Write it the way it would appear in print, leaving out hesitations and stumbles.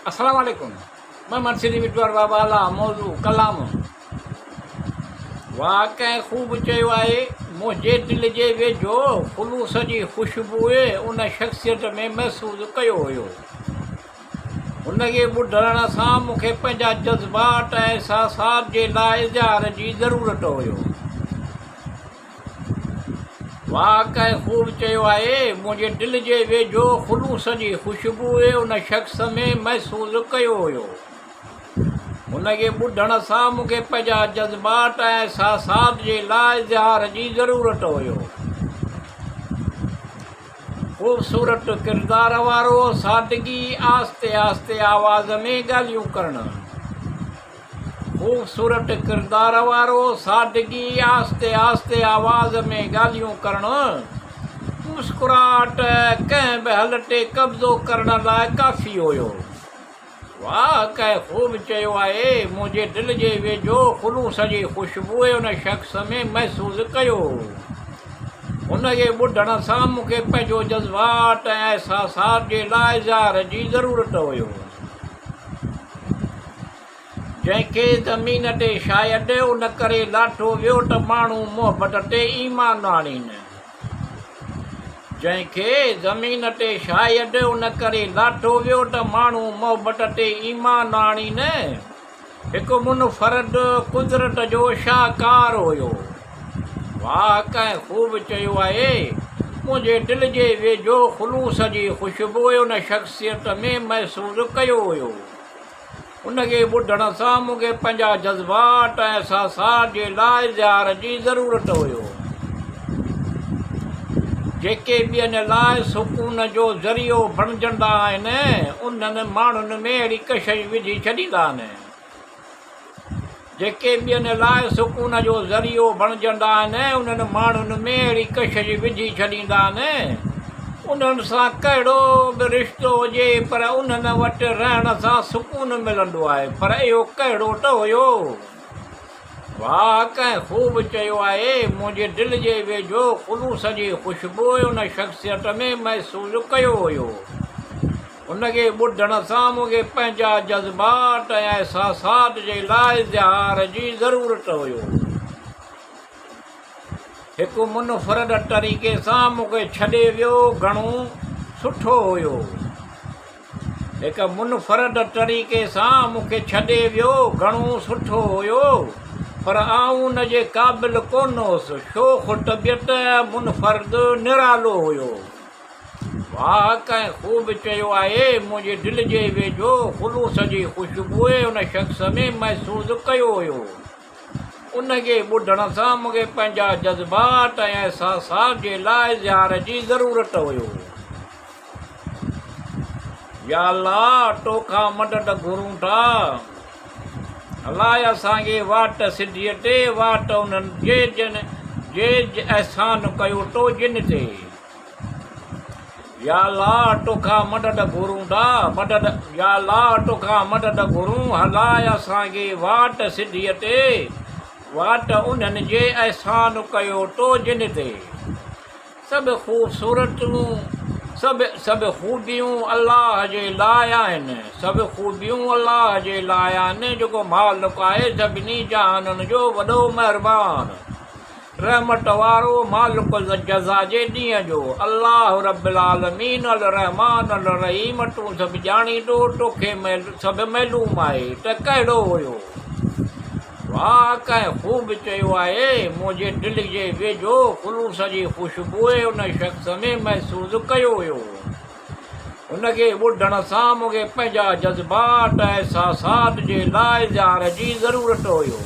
अस्सलाम वालेकुम। मैं मर्सिदी मिटवार बाबाला मौजू कलाम वाक़ई ख़ूब चयो आहे। मुंहिंजे दिलि जे वेझो ख़ुलूस जी ख़ुशबूए उन शख़्सियत में महसूसु कयो हुयो। हुनखे ॿुधण सां मूंखे पंहिंजा जज़्बात ऐं एहसासात जे लाइ इज़हार जी ज़रूरत हुयो। वाक़ई ख़ूब चयो आहे। मुंहिंजे दिलि जे वेझो ख़ुलूस जी ख़ुशबूए उन शख़्स में महसूसु कयो हुयो। हुनखे ॿुधण सां मूंखे पंहिंजा जज़्बात ऐं एहसासात जे लाइ इज़हार जी ज़रूरत हुयो। ख़ूबसूरत किरदार वारो, सादगी, आहिस्ते आहिस्ते आवाज़ में ॻाल्हियूं करणु। ख़ूबसूरत किरदार वारो, सादगी, आहिस्ते आहिस्ते आवाज़ में ॻाल्हियूं करणु। मुस्कुराहट कंहिं बि हल ते कब्ज़ो करण लाइ काफ़ी हुयो। वाक़ई ख़ूब चयो आहे। मुंहिंजे दिलि जे वेझो ख़ुलूस जी ख़ुशबूए उन शख़्स में महसूसु कयो। हुनखे ॿुधण सां मूंखे पंहिंजो जज़्बात ऐं एहसासात जे लाइ इज़हार जी ज़रूरत हुयो। जंहिंखे ज़मीन ते शायदि उन करे लाठो वियो त माण्हू मुहबत ते ईमान आणीनि। जंहिंखे ज़मीन ते शायदि उन करे लाठो वियो त माण्हू मुहबत ते ईमान आणीनि। हिकु मुनफ़रद कुदरत जो शाहकार हुयो। वाक़ई ख़ूब चयो आहे। मुंहिंजे दिलि जे वेझो ख़ुलूस जी ख़ुशबूए उन शख़्सियत में महसूसु कयो हुयो। उनखे ॿुधण सां मूंखे पंहिंजा जज़्बात ऐं एहसासात जे लाइ इज़हार जी ज़रूरत हुयो। जेके ॿियनि लाइ सुकून जो ज़रियो बणिजंदा आहिनि, उन्हनि माण्हुनि में अहिड़ी कशिश विझी छॾींदा आहिनि। जेके ॿियनि लाइ सुकून जो ज़रियो बणिजंदा आहिनि, उन्हनि माण्हुनि में अहिड़ी कशिश विझी छॾींदा आहिनि। उन्हनि सां कहिड़ो बि रिश्तो हुजे, पर उन्हनि वटि रहण सां सुकून मिलंदो आहे। पर इहो कहिड़ो त हुयो। वाक़ई ख़ूब चयो आहे। मुंहिंजे दिलि जे वेझो ख़ुलूस जी ख़ुशबूए उन शख़्सियत में महसूसु कयो हुयो। उनखे ॿुधण सां मूंखे पंहिंजा जज़्बात ऐं एहसासात जे लाइ इज़हार जी ज़रूरत हुयो। हिकु मुनफ़रद तरीक़े सां मूंखे छॾे वियो, घणो सुठो हुयो। हिकु मुनफ़रद तरीक़े सां मूंखे छॾे वियो, घणो सुठो हुयो। पर आऊं उन जे क़ाबिल कोन हुउसि। शोख़ तबियत मुनफ़रद निरालो हुयो। वाक़ई ख़ूब चयो आहे। मुंहिंजे दिलि जे वेझो ख़ुलूस जी ख़ुशबूए उन शख़्स में महसूसु कयो हुयो। उनखे ॿुधण सां मूंखे पंहिंजा जज़्बात ऐं एहसासात जे लाइ इज़हार जी ज़रूरत हुयो। या अल्लाह, तोखां मदद घुरूं था। हलाए असांखे वाट सिधीअ ते, वाट उन्हनि जे अहसान कयो तो जिन ते। या अल्लाह, तोखां मदद घुरूं था। या अल्लाह, तोखां मदद घुरूं। हलाए असांखे वाट सिधीअ ते, वाट उन्हनि जे अहसान कयो तो जिन ते। सभु ख़ूबसूरतूं सभु ख़ूबियूं अल्लाह जे लाइ आहिनि। सभु ख़ूबियूं अल्लाह जे लाइ आहिनि, जेको मालिक आहे सभिनी जहाननि जो वॾो महिरबान, रहमत वारो, मालिक जज़ा जे ॾींहं जो। अल्लाह रब्बिल आलमीन अल रहमान अल रहीम। तूं सभु ॼाणी थो, तोखे सभु मालूम आहे त कहिड़ो हुयो। वाक़ई ख़ूब चयो आहे। मुंहिंजे दिलि जे वेझो ख़ुलूस जी ख़ुशबूए उन शख़्स में महसूसु कयो हुयो। उनखे ॿुधण सां मूंखे पंहिंजा जज़्बात ऐं एहसासात जे लाइ इज़हार जी ज़रूरत हुयो।